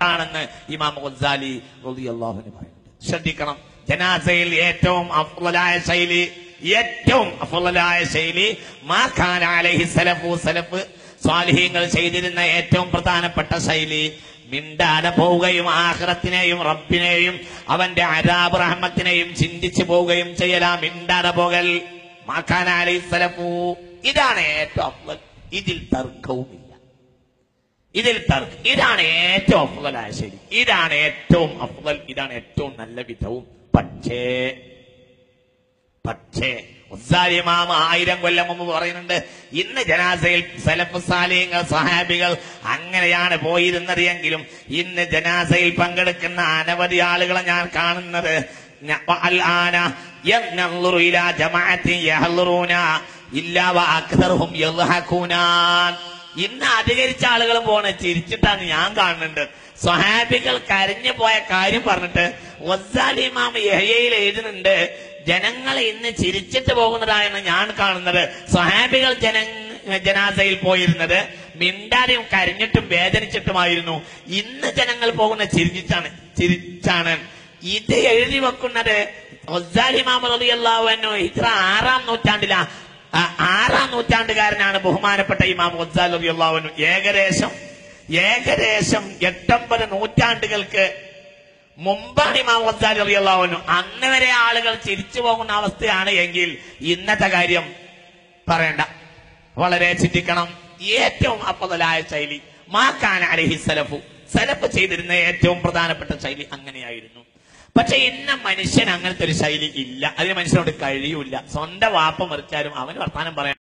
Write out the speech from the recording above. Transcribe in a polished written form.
ആണെന്ന് ഇമാം ഗസാലി റളിയല്ലാഹു അൻഹു പറയുന്നുണ്ട്. ശ്രദ്ധിക്കണം, ജനാസയിൽ ഏറ്റവും അഫ്ളലായ ശൈലി മാ കാന അലൈഹി സലഫ് സ്വാലിഹീങ്ങൾ ചെയ്തിരുന്ന ഏറ്റവും പ്രധാനപ്പെട്ട ശൈലി മിണ്ടാതെ പോവുകയും ആഖിറത്തിനെയും റബ്ബിനെയും അവന്റെ അദാബ് റഹ്മത്തിനെയും ചിന്തിച്ചു പോവുകയും ചെയ്യലാ. മിണ്ടാതെ പോകൽ മാ കാന അലൈഹി സലഫു, ഇതാണ് ഏറ്റവും അഫ്ളൽ. ഇതിൽ തർക്കവുമില്ല. ഇതാണ് ഏറ്റവും അഫ്ളലായ ശൈലി, ഇതാണ് ഏറ്റവും അഫ്ളൽ, ഇതാണ് ഏറ്റവും നല്ല വിധവും. പക്ഷേ ഇമാം 1000 കൊല്ലം മുമ്പ് പറയുന്നുണ്ട്, ഇന്ന് ജനാസയിൽ സലഫ് സാലിഹീങ്ങൾ സ്വഹാബികൾ അങ്ങനെയാണ് പോയിരുന്നത് എങ്കിലും ഇന്ന് ജനാസയിൽ പങ്കെടുക്കുന്ന അനവധി ആളുകളെ ഞാൻ കാണുന്നത് ഇന്ന് അധികരിച്ച ആളുകളും പോണേ ചിരിച്ചിട്ടാണ് ഞാൻ കാണുന്നുണ്ട്. സ്വഹാബികൾ കരഞ്ഞു പോയ കാര്യം പറഞ്ഞിട്ട് ഗസാലി ഇമാം യഹ്യയിൽ എഴുതുന്നുണ്ട്, ജനങ്ങൾ ഇന്ന് ചിരിച്ചിട്ട് പോകുന്നതായാണ് ഞാൻ കാണുന്നത്. സ്വഹാബികൾ ജനാസയിൽ പോയിരുന്നത് മിണ്ടാതെയും കരഞ്ഞിട്ടും വേദനിച്ചിട്ടുമായിരുന്നു. ഇന്ന് ജനങ്ങൾ പോകുന്ന ചിരിച്ചാണ്. ഇത് എഴുതി വെക്കുന്നത് ഗസാലി ഇമാം റളിയല്ലാഹു അൻഹു ഹിജ്റ 6-ാം നൂറ്റാണ്ടിലാ. 6-ാം നൂറ്റാണ്ടുകാരനാണ് ബഹുമാനപ്പെട്ട ഇമാം ഗസാലി റളിയല്ലാഹു അൻഹു. ഏകദേശം 8-9 നൂറ്റാണ്ടുകൾക്ക് മുമ്പാണ് ഇമാം ഗസാലി റളിയല്ലാഹു അൻഹു. അന്ന് വരെ ആളുകൾ ചിരിച്ചു പോകുന്ന അവസ്ഥയാണ് എങ്കിൽ ഇന്നത്തെ കാര്യം പറയണ്ട. വളരെ ചിന്തിക്കണം. ഏറ്റവും അഫ്ളലായ ശൈലി മാ കാന അലൈഹി സലഫ് ചെയ്തിരുന്ന ഏറ്റവും പ്രധാനപ്പെട്ട ശൈലി അങ്ങനെയായിരുന്നു. പക്ഷെ ഇന്ന മനുഷ്യൻ അങ്ങനത്തെ ഒരു ശൈലി ഇല്ല. അതിന് മനുഷ്യനോട് കഴിയൂല. സ്വന്തം വാപ്പ മറിച്ചാലും അവന് വർത്താനം പറയാൻ